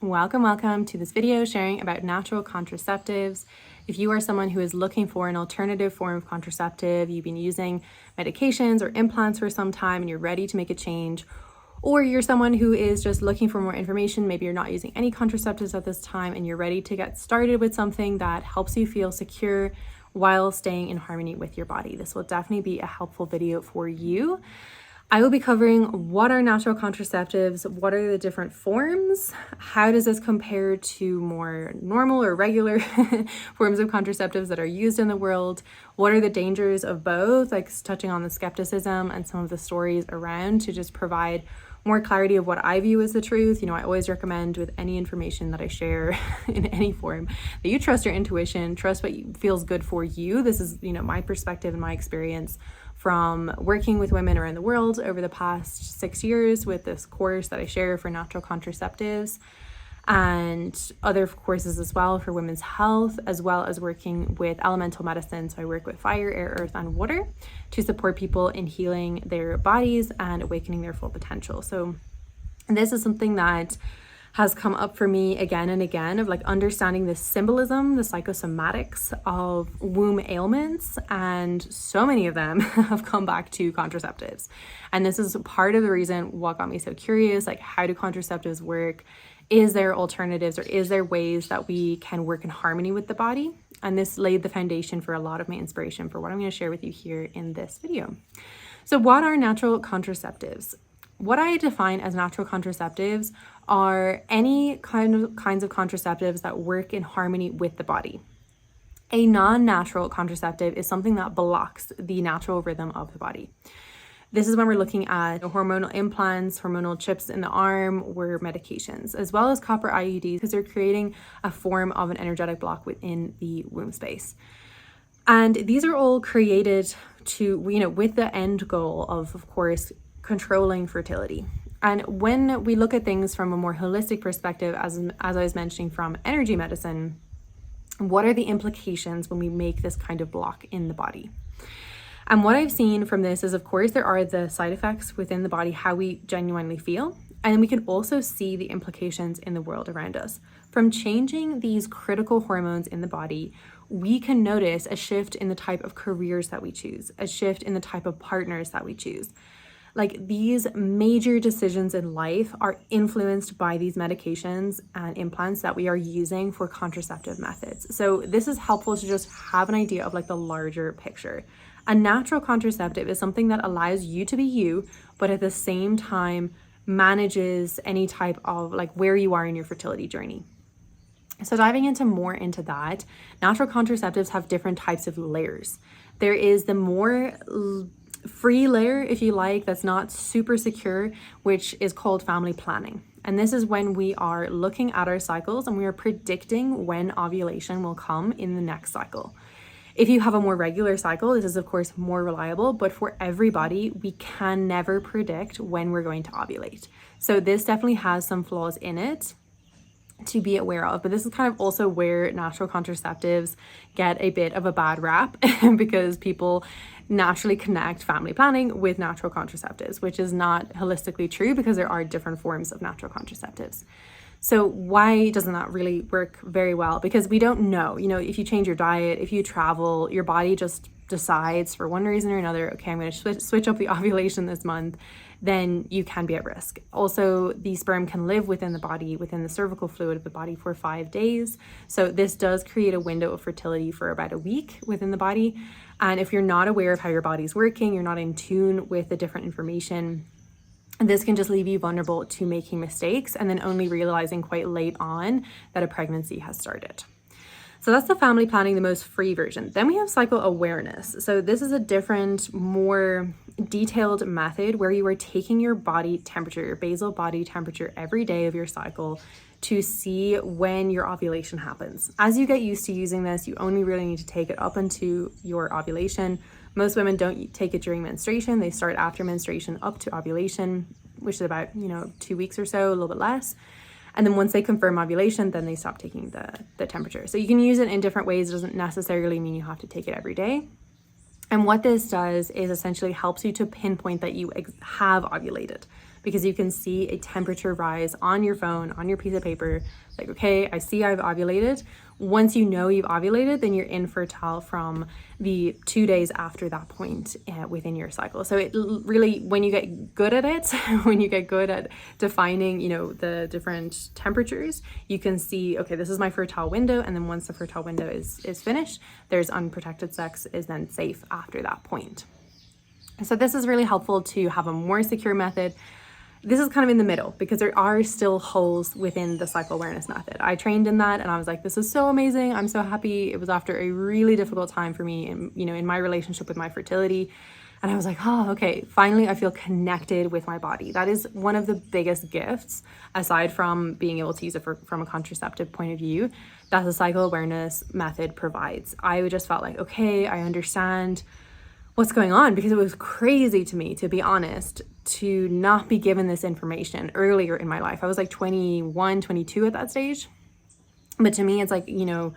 Welcome to this video sharing about natural contraceptives. If you are someone who is looking for an alternative form of contraceptive, you've been using medications or implants for some time and you're ready to make a change, or you're someone who is just looking for more information, maybe you're not using any contraceptives at this time and you're ready to get started with something that helps you feel secure while staying in harmony with your body, this will definitely be a helpful video for you. I will be covering what are natural contraceptives, what are the different forms, how does this compare to more normal or regular forms of contraceptives that are used in the world, what are the dangers of both, like touching on the skepticism and some of the stories around to just provide more clarity of what I view as the truth. You know, I always recommend with any information that I share in any form that you trust your intuition, trust what feels good for you. This is, you know, my perspective and my experience from working with women around the world over the past 6 years with this course that I share for natural contraceptives and other courses as well for women's health, as well as working with elemental medicine. So I work with fire, air, earth, and water to support people in healing their bodies and awakening their full potential. So this is something that has come up for me again and again of like understanding the symbolism, the psychosomatics of womb ailments, and so many of them have come back to contraceptives. And this is part of the reason what got me so curious, like how do contraceptives work? Is there alternatives or is there ways that we can work in harmony with the body? And this laid the foundation for a lot of my inspiration for what I'm going to share with you here in this video. So what are natural contraceptives? What I define as natural contraceptives are any kinds of contraceptives that work in harmony with the body. A non-natural contraceptive is something that blocks the natural rhythm of the body. This is when we're looking at hormonal implants, hormonal chips in the arm, or medications, as well as copper IUDs, because they're creating a form of an energetic block within the womb space. And these are all created to, you know, with the end goal of course, controlling fertility. And when we look at things from a more holistic perspective, as I was mentioning from energy medicine, what are the implications when we make this kind of block in the body? And what I've seen from this is, of course, there are the side effects within the body, how we genuinely feel. And we can also see the implications in the world around us. From changing these critical hormones in the body, we can notice a shift in the type of careers that we choose, a shift in the type of partners that we choose. Like these major decisions in life are influenced by these medications and implants that we are using for contraceptive methods. So this is helpful to just have an idea of like the larger picture. A natural contraceptive is something that allows you to be you, but at the same time manages any type of like where you are in your fertility journey. So diving into that, natural contraceptives have different types of layers. There is the more free layer, if you like, that's not super secure, which is called family planning. And this is when we are looking at our cycles and we are predicting when ovulation will come in the next cycle. If you have a more regular cycle, this is of course more reliable, but for everybody, we can never predict when we're going to ovulate. So this definitely has some flaws in it to be aware of, but this is kind of also where natural contraceptives get a bit of a bad rap because people naturally connect family planning with natural contraceptives, which is not holistically true because there are different forms of natural contraceptives. So why doesn't that really work very well? Because we don't know, you know, if you change your diet, if you travel, your body just decides for one reason or another, okay, I'm going to switch up the ovulation this month, then you can be at risk. Also, the sperm can live within the body, within the cervical fluid of the body for 5 days. So this does create a window of fertility for about a week within the body. And if you're not aware of how your body's working, you're not in tune with the different information, this can just leave you vulnerable to making mistakes and then only realizing quite late on that a pregnancy has started. So that's the family planning, the most free version. Then we have cycle awareness. So this is a different, more detailed method where you are taking your body temperature, your basal body temperature every day of your cycle to see when your ovulation happens. As you get used to using this, you only really need to take it up into your ovulation. Most women don't take it during menstruation. They start after menstruation up to ovulation, which is about, 2 weeks or so, a little bit less. And then once they confirm ovulation, then they stop taking the temperature. So you can use it in different ways. It doesn't necessarily mean you have to take it every day. And what this does is essentially helps you to pinpoint that you have ovulated. because you can see a temperature rise on your phone, on your piece of paper. Like, okay, I see I've ovulated. Once you know you've ovulated, then you're infertile from the 2 days after that point within your cycle. So it really, when you get good at it, when you get good at defining, you know, the different temperatures, you can see, okay, this is my fertile window. And then once the fertile window is finished, there's unprotected sex is then safe after that point. So this is really helpful to have a more secure method. This is kind of in the middle because there are still holes within the cycle awareness method. I trained in that and I was like, this is so amazing. I'm so happy. It was after a really difficult time for me in, you know, in my relationship with my fertility. And I was like, oh, okay, finally I feel connected with my body. That is one of the biggest gifts, aside from being able to use it from a contraceptive point of view, that the cycle awareness method provides. I just felt like, okay, I understand what's going on, because it was crazy to me, to be honest, to not be given this information earlier in my life. I was like 21, 22 at that stage. But to me, it's like, you know,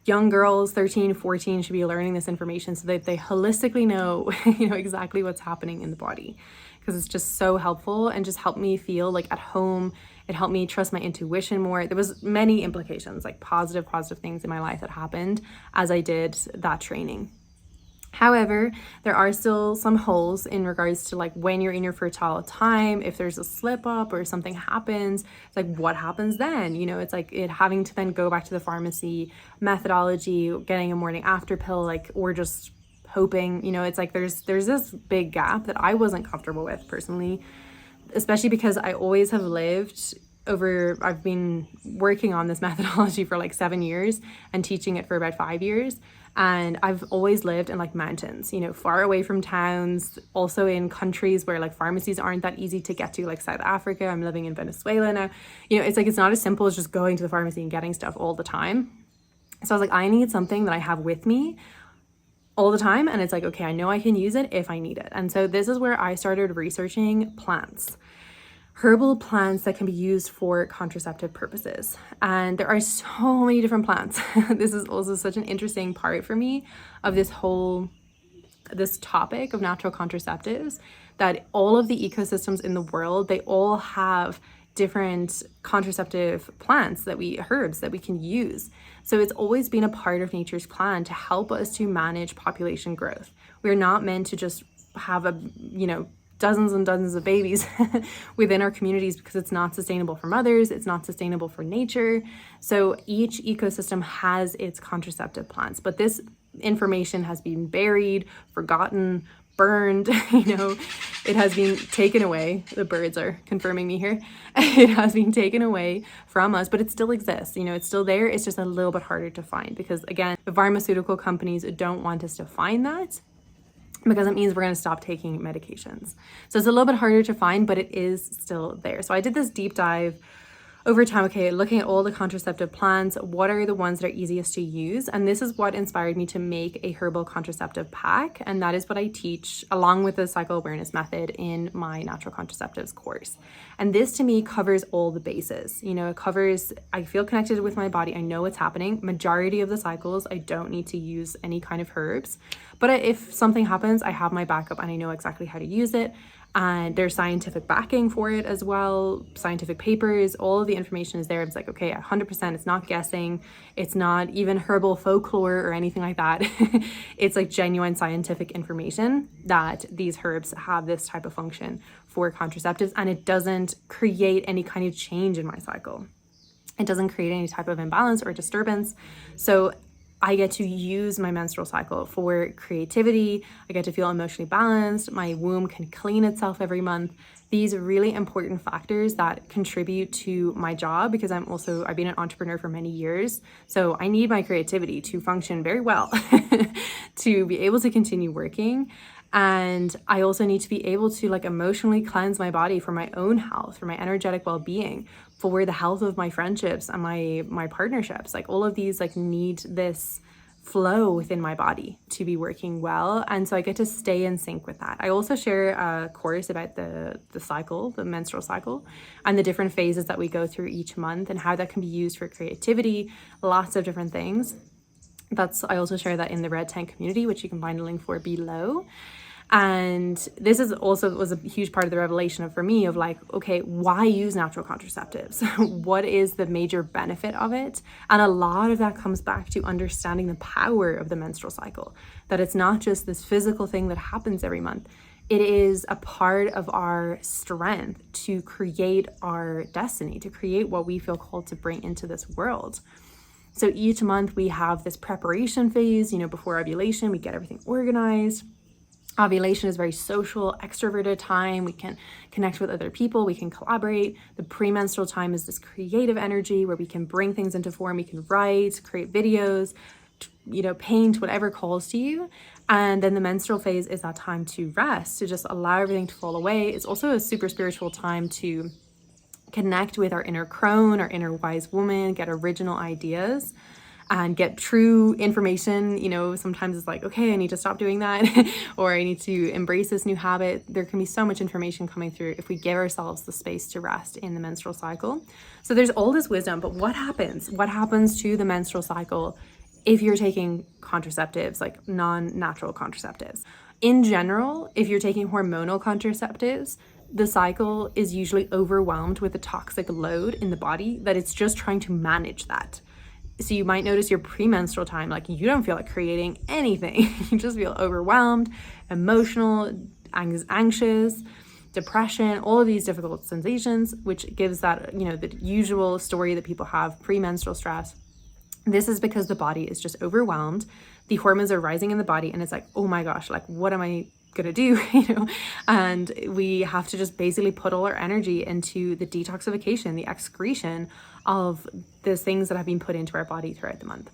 young girls, 13, 14 should be learning this information so that they holistically know, you know, exactly what's happening in the body, because it's just so helpful and just helped me feel like at home. It helped me trust my intuition more. There was many implications, like positive things in my life that happened as I did that training. However, there are still some holes in regards to like when you're in your fertile time. If there's a slip up or something happens, it's like, what happens then? You know, it's like it having to then go back to the pharmacy methodology, getting a morning after pill, like, or just hoping, you know, it's like there's this big gap that I wasn't comfortable with personally, especially because I always have lived I've been working on this methodology for like 7 years and teaching it for about 5 years. And I've always lived in like mountains, you know, far away from towns, also in countries where like pharmacies aren't that easy to get to, like South Africa. I'm living in Venezuela now. You know, it's like, it's not as simple as just going to the pharmacy and getting stuff all the time. So I was like, I need something that I have with me all the time. And it's like, okay, I know I can use it if I need it. And so this is where I started researching plants. Herbal plants that can be used for contraceptive purposes. And there are so many different plants. This is also such an interesting part for me of this topic of natural contraceptives, that all of the ecosystems in the world, they all have different contraceptive plants herbs that we can use. So it's always been a part of nature's plan to help us to manage population growth. We're not meant to just have dozens and dozens of babies within our communities, because it's not sustainable for mothers, it's not sustainable for nature. So each ecosystem has its contraceptive plants, but this information has been buried, forgotten, burned, you know, it has been taken away. The birds are confirming me here. It has been taken away from us, but it still exists. You know, it's still there. It's just a little bit harder to find because, again, the pharmaceutical companies don't want us to find that, because it means we're going to stop taking medications. So it's a little bit harder to find, but it is still there. So I did this deep dive over time, okay, looking at all the contraceptive plants, what are the ones that are easiest to use? And this is what inspired me to make a herbal contraceptive pack. And that is what I teach along with the cycle awareness method in my natural contraceptives course. And this to me covers all the bases. You know, it covers, I feel connected with my body. I know what's happening. Majority of the cycles, I don't need to use any kind of herbs. But if something happens, I have my backup and I know exactly how to use it. And there's scientific backing for it as well, scientific papers, all of the information is there. It's like, okay, 100%, it's not guessing. It's not even herbal folklore or anything like that. It's like genuine scientific information that these herbs have this type of function for contraceptives, and it doesn't create any kind of change in my cycle. It doesn't create any type of imbalance or disturbance. So I get to use my menstrual cycle for creativity. I get to feel emotionally balanced. My womb can clean itself every month. These are really important factors that contribute to my job, because I've been an entrepreneur for many years. So I need my creativity to function very well to be able to continue working. And I also need to be able to like emotionally cleanse my body for my own health, for my energetic well-being, for the health of my friendships and my partnerships. Like all of these like need this flow within my body to be working well. And so I get to stay in sync with that. I also share a course about the cycle, the menstrual cycle, and the different phases that we go through each month and how that can be used for creativity, lots of different things. I also share that in the Red Tank community, which you can find a link for below. And this is also was a huge part of the revelation for me of like, okay, why use natural contraceptives? What is the major benefit of it? And a lot of that comes back to understanding the power of the menstrual cycle, that it's not just this physical thing that happens every month. It is a part of our strength to create our destiny, to create what we feel called to bring into this world. So each month we have this preparation phase, before ovulation, we get everything organized. Ovulation is very social, extroverted time. We can connect with other people. We can collaborate. The premenstrual time is this creative energy where we can bring things into form. We can write, create videos, paint, whatever calls to you. And then the menstrual phase is that time to rest, to just allow everything to fall away. It's also a super spiritual time to connect with our inner crone, our inner wise woman, get original ideas and get true information. Sometimes it's like, okay, I need to stop doing that or I need to embrace this new habit. There can be so much information coming through if we give ourselves the space to rest in the menstrual cycle. So there's all this wisdom, but what happens? What happens to the menstrual cycle if you're taking contraceptives, like non-natural contraceptives? In general, if you're taking hormonal contraceptives, the cycle is usually overwhelmed with a toxic load in the body that it's just trying to manage that. So you might notice your premenstrual time, like you don't feel like creating anything. You just feel overwhelmed, emotional, anxious, depression, all of these difficult sensations, which gives that, the usual story that people have, premenstrual stress. This is because the body is just overwhelmed. The hormones are rising in the body and it's like, oh my gosh, like what am I gonna do? And we have to just basically put all our energy into the detoxification, the excretion of the things that have been put into our body throughout the month.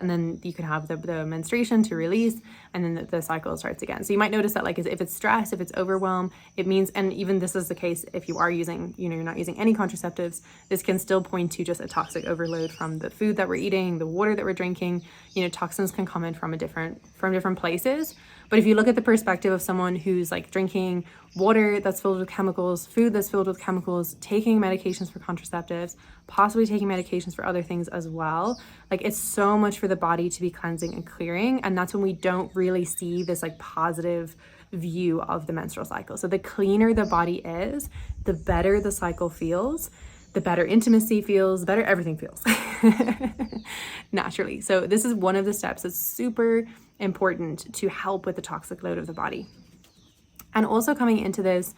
And then you can have the menstruation to release, and then the cycle starts again. So you might notice that like if it's stress, if it's overwhelm, it means, and even this is the case if you are using, you're not using any contraceptives, this can still point to just a toxic overload from the food that we're eating, the water that we're drinking. Toxins can come in from different places. But if you look at the perspective of someone who's like drinking water that's filled with chemicals, food that's filled with chemicals, taking medications for contraceptives, possibly taking medications for other things as well, like it's so much for the body to be cleansing and clearing. And that's when we don't really see this like positive view of the menstrual cycle. So the cleaner the body is, the better the cycle feels, the better intimacy feels, the better everything feels naturally. So this is one of the steps that's super important to help with the toxic load of the body. And also coming into this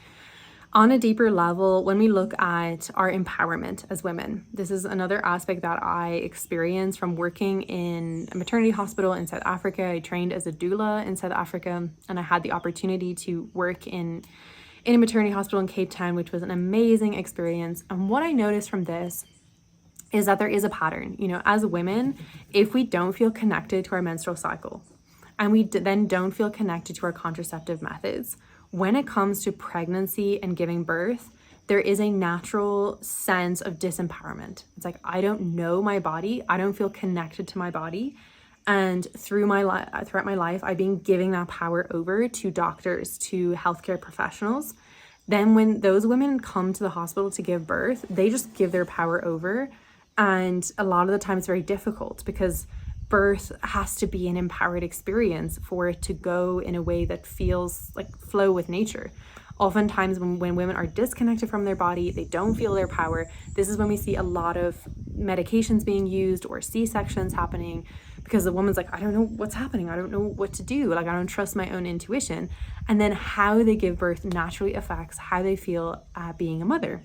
on a deeper level, when we look at our empowerment as women, this is another aspect that I experienced from working in a maternity hospital in South Africa. I trained as a doula in South Africa, and I had the opportunity to work in a maternity hospital in Cape Town, which was an amazing experience. And what I noticed from this is that there is a pattern. As women, if we don't feel connected to our menstrual cycle, and we then don't feel connected to our contraceptive methods, when it comes to pregnancy and giving birth, there is a natural sense of disempowerment. It's like, I don't know my body. I don't feel connected to my body. And throughout my life, I've been giving that power over to doctors, to healthcare professionals. Then when those women come to the hospital to give birth, they just give their power over. And a lot of the time it's very difficult because birth has to be an empowered experience for it to go in a way that feels like flow with nature. Oftentimes when women are disconnected from their body, they don't feel their power. This is when we see a lot of medications being used or C-sections happening because the woman's like, I don't know what's happening. I don't know what to do. Like, I don't trust my own intuition. And then how they give birth naturally affects how they feel being a mother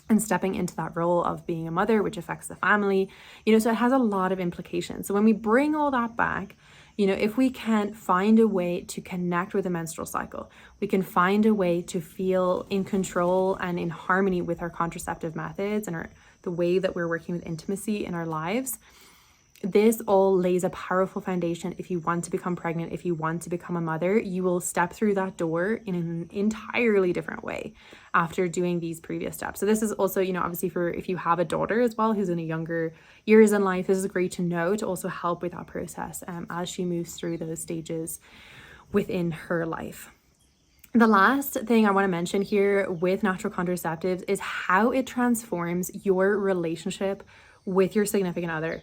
and stepping into that role of being a mother, which affects the family, so it has a lot of implications. So when we bring all that back, if we can find a way to connect with the menstrual cycle, we can find a way to feel in control and in harmony with our contraceptive methods and the way that we're working with intimacy in our lives. This all lays a powerful foundation. If you want to become pregnant, if you want to become a mother, you will step through that door in an entirely different way after doing these previous steps. So this is also, obviously for if you have a daughter as well, who's in a younger years in life, this is great to know to also help with that process as she moves through those stages within her life. The last thing I want to mention here with natural contraceptives is how it transforms your relationship with your significant other.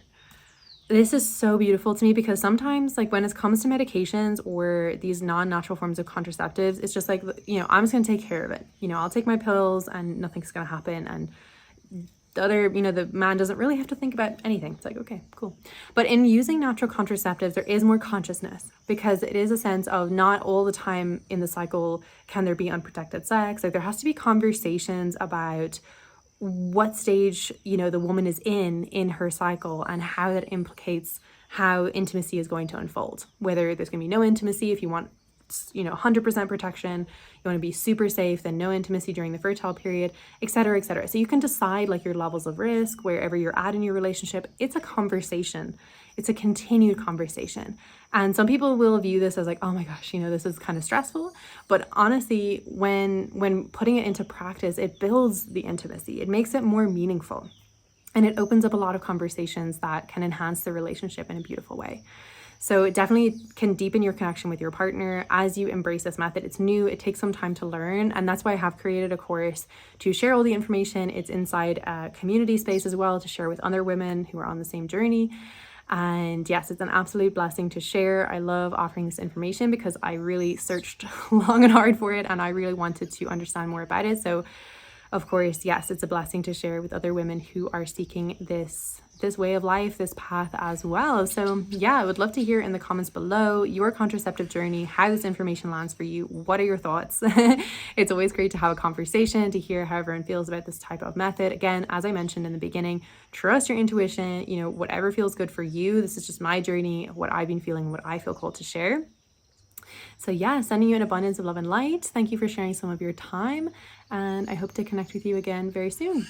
This is so beautiful to me because sometimes, like, when it comes to medications or these non-natural forms of contraceptives, it's just like, I'm just gonna take care of it. I'll take my pills and nothing's gonna happen. And the other, the man doesn't really have to think about anything. It's like, okay, cool. But in using natural contraceptives, there is more consciousness, because it is a sense of not all the time in the cycle can there be unprotected sex. Like, there has to be conversations about what stage, the woman is in her cycle, and how that implicates how intimacy is going to unfold. Whether there's going to be no intimacy if you want 100% protection, you want to be super safe, then no intimacy during the fertile period, etc., etc. So you can decide like your levels of risk wherever you're at in your relationship. It's a conversation. It's a continued conversation. And some people will view this as like, oh my gosh, this is kind of stressful. But honestly, when putting it into practice, it builds the intimacy. It makes it more meaningful. And it opens up a lot of conversations that can enhance the relationship in a beautiful way. So it definitely can deepen your connection with your partner as you embrace this method. It's new, it takes some time to learn, and that's why I have created a course to share all the information. It's inside a community space as well, to share with other women who are on the same journey. And yes, it's an absolute blessing to share. I love offering this information because I really searched long and hard for it, and I really wanted to understand more about it. So of course, yes, it's a blessing to share with other women who are seeking this way of life, this path as well. So yeah, I would love to hear in the comments below your contraceptive journey, how this information lands for you. What are your thoughts? It's always great to have a conversation, to hear how everyone feels about this type of method. Again, as I mentioned in the beginning, trust your intuition, whatever feels good for you. This is just my journey, what I've been feeling, what I feel called to share. So yeah, sending you an abundance of love and light. Thank you for sharing some of your time, and I hope to connect with you again very soon.